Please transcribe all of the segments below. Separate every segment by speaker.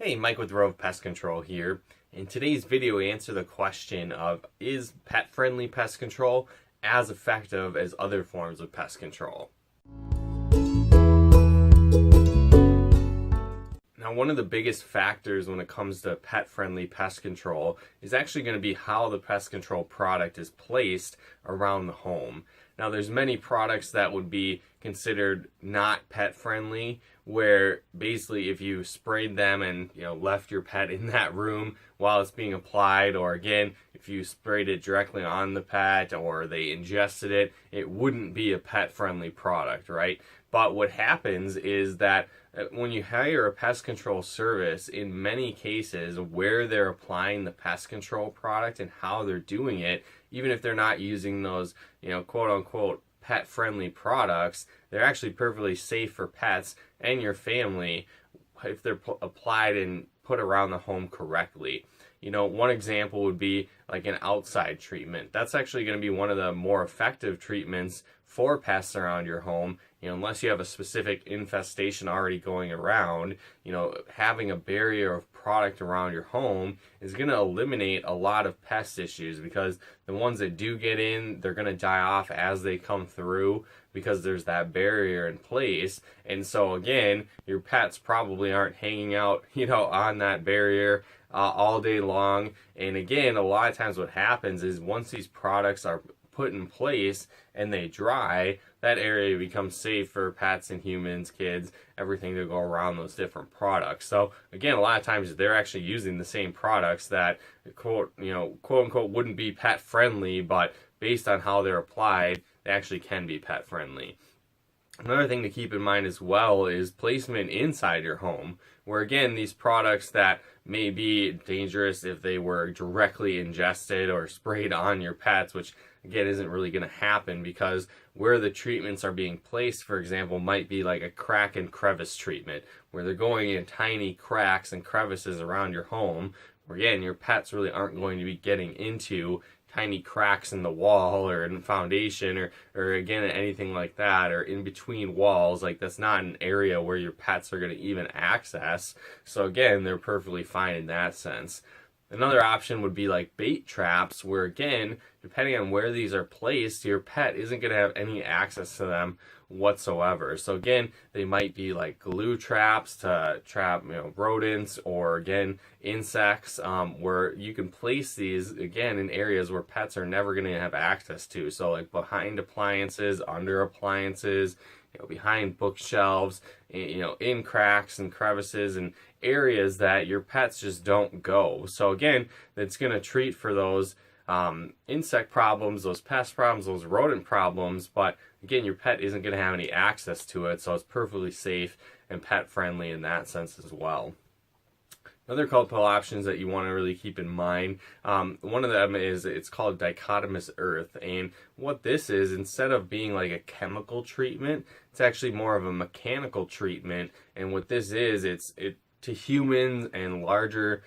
Speaker 1: Hey, Mike with Rove Pest Control here. In today's video, we answer the question of, is pet-friendly pest control as effective as other forms of pest control? Now, one of the biggest factors when it comes to pet-friendly pest control is actually going to be how the pest control product is placed around the home. Now, there's many products that would be considered not pet-friendly, where basically if you sprayed them and left your pet in that room while it's being applied, or again, if you sprayed it directly on the pet or they ingested it, it wouldn't be a pet-friendly product, right? But what happens is that when you hire a pest control service, in many cases where they're applying the pest control product and how they're doing it, even if they're not using those, quote unquote, pet friendly products, they're actually perfectly safe for pets and your family if they're applied and put around the home correctly. One example would be like an outside treatment. That's actually going to be one of the more effective treatments for pests around your home. Unless you have a specific infestation already going around, having a barrier of product around your home is going to eliminate a lot of pest issues, because the ones that do get in, they're going to die off as they come through because there's that barrier in place. And so again, your pets probably aren't hanging out, on that barrier all day long. And again, a lot of times what happens is once these products are put in place and they dry, that area becomes safe for pets and humans, kids, everything to go around those different products. So again, a lot of times they're actually using the same products that quote unquote wouldn't be pet friendly, but based on how they're applied, they actually can be pet friendly. Another thing to keep in mind as well is placement inside your home, where again, these products that may be dangerous if they were directly ingested or sprayed on your pets, which again isn't really going to happen, because where the treatments are being placed, for example, might be like a crack and crevice treatment, where they're going in tiny cracks and crevices around your home, where again, your pets really aren't going to be getting into tiny cracks in the wall or in the foundation or again anything like that, or in between walls. Like, that's not an area where your pets are going to even access. So again, they're perfectly fine in that sense. Another option would be like bait traps, where again, depending on where these are placed, your pet isn't going to have any access to them whatsoever. So again, they might be like glue traps to trap rodents, or again insects, where you can place these again in areas where pets are never going to have access to. So like behind appliances, under appliances, behind bookshelves, in cracks and crevices and areas that your pets just don't go. So again, that's going to treat for those insect problems, those pest problems, those rodent problems, but again, your pet isn't going to have any access to it, so it's perfectly safe and pet friendly in that sense as well. Other couple options that you want to really keep in mind, one of them is, it's called dichotomous earth. And what this is, instead of being like a chemical treatment, it's actually more of a mechanical treatment. And what this is, it to humans and larger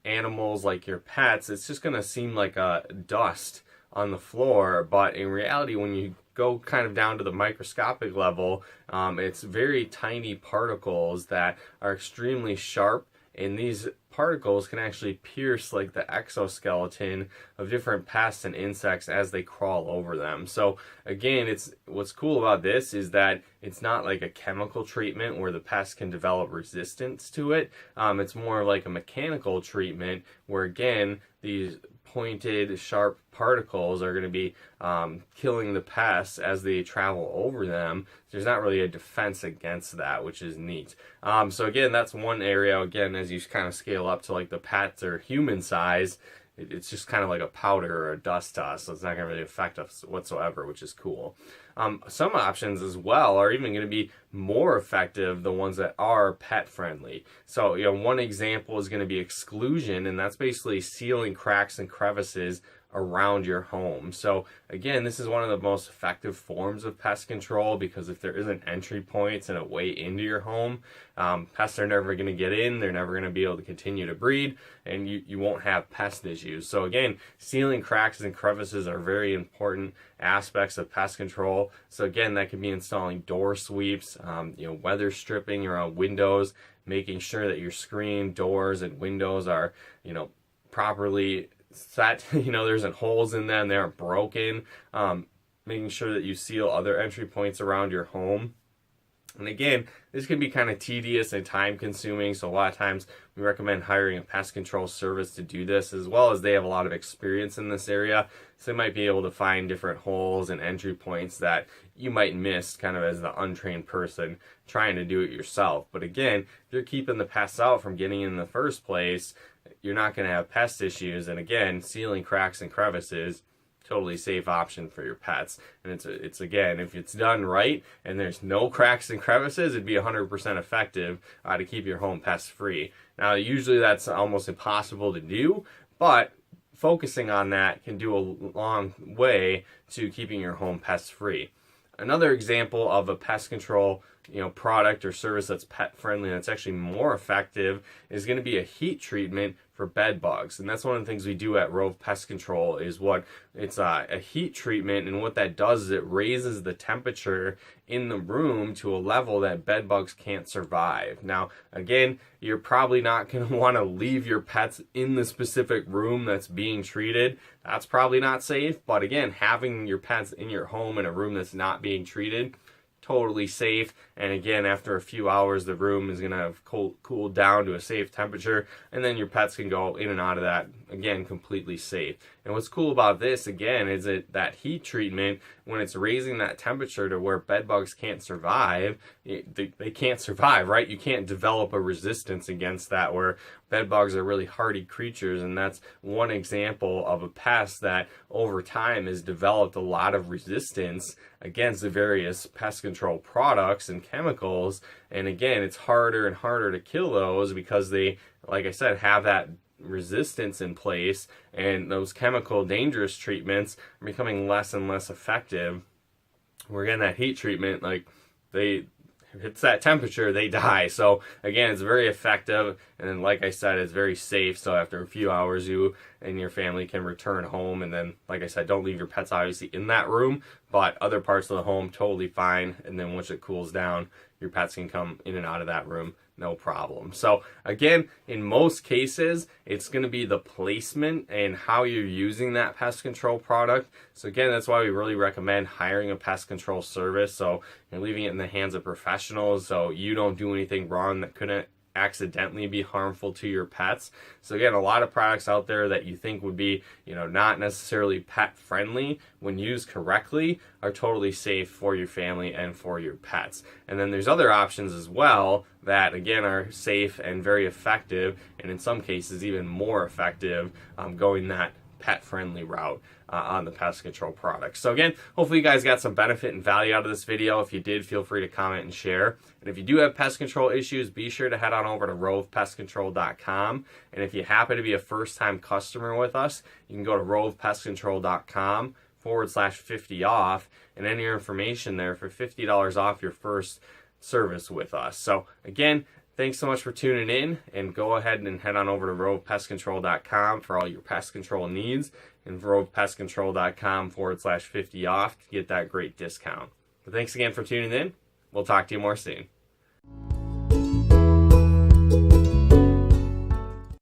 Speaker 1: animals like your pets, it's just going to seem like a dust on the floor. But in reality, when you go kind of down to the microscopic level, it's very tiny particles that are extremely sharp. And these particles can actually pierce like the exoskeleton of different pests and insects as they crawl over them. So again, what's cool about this is that it's not like a chemical treatment where the pest can develop resistance to it. It's more like a mechanical treatment where again, these pointed, sharp particles are going to be killing the pests as they travel over them. There's not really a defense against that, which is neat. So again, that's one area. Again, as you kind of scale up to like the pets or human size, it's just kind of like a powder or a dust to us, so it's not going to really affect us whatsoever, which is cool. Some options as well are even going to be more effective, the ones that are pet friendly. So one example is going to be exclusion, and that's basically sealing cracks and crevices around your home. So again, this is one of the most effective forms of pest control, because if there isn't entry points and a way into your home, pests are never going to get in, they're never going to be able to continue to breed, and you won't have pest issues. So again, sealing cracks and crevices are very important aspects of pest control. So again, that could be installing door sweeps, weather stripping around windows, making sure that your screen, doors, and windows are, properly set. There isn't holes in them, they aren't broken. Making sure that you seal other entry points around your home. And again, this can be kind of tedious and time consuming, so a lot of times we recommend hiring a pest control service to do this, as well as they have a lot of experience in this area, so they might be able to find different holes and entry points that you might miss kind of as the untrained person trying to do it yourself. But again, if you're keeping the pests out from getting in the first place, you're not going to have pest issues. And again, sealing cracks and crevices, totally safe option for your pets. And it's again, if it's done right and there's no cracks and crevices, it'd be 100% effective to keep your home pest free. Now, usually that's almost impossible to do, but focusing on that can do a long way to keeping your home pest free. Another example of a pest control product or service that's pet friendly, that's actually more effective, is going to be a heat treatment for bed bugs. And that's one of the things we do at Rove Pest Control, is it's a heat treatment, and what that does is it raises the temperature in the room to a level that bed bugs can't survive. Now, again, you're probably not going to want to leave your pets in the specific room that's being treated. That's probably not safe, but again, having your pets in your home in a room that's not being treated, totally safe. And again, after a few hours, the room is going to have cooled down to a safe temperature, and then your pets can go in and out of that, again, completely safe. And what's cool about this, again, is that heat treatment, when it's raising that temperature to where bed bugs can't survive, they can't survive, right? You can't develop a resistance against that, where bed bugs are really hardy creatures, and that's one example of a pest that over time has developed a lot of resistance against the various pest control products and chemicals. And again, it's harder and harder to kill those because they, like I said, have that resistance in place, and those chemical dangerous treatments are becoming less and less effective. We're getting that heat treatment, like it's that temperature, they die. So again, it's very effective, and then like I said, it's very safe. So after a few hours, you and your family can return home, and then like I said, don't leave your pets obviously in that room, but other parts of the home totally fine. And then once it cools down, your pets can come in and out of that room, no problem. So again, in most cases, it's going to be the placement and how you're using that pest control product. So again, that's why we really recommend hiring a pest control service. So you're leaving it in the hands of professionals, so you don't do anything wrong that couldn't accidentally be harmful to your pets. So again, a lot of products out there that you think would be, not necessarily pet friendly, when used correctly, are totally safe for your family and for your pets. And then there's other options as well that again are safe and very effective, and in some cases even more effective, going that pet-friendly route on the pest control products. So again, hopefully you guys got some benefit and value out of this video. If you did, feel free to comment and share. And if you do have pest control issues, be sure to head on over to rovepestcontrol.com. And if you happen to be a first-time customer with us, you can go to rovepestcontrol.com/50 off and enter your information there for $50 off your first service with us. So again, thanks so much for tuning in, and go ahead and head on over to rovepestcontrol.com for all your pest control needs, and rovepestcontrol.com/50 off to get that great discount. But thanks again for tuning in. We'll talk to you more soon.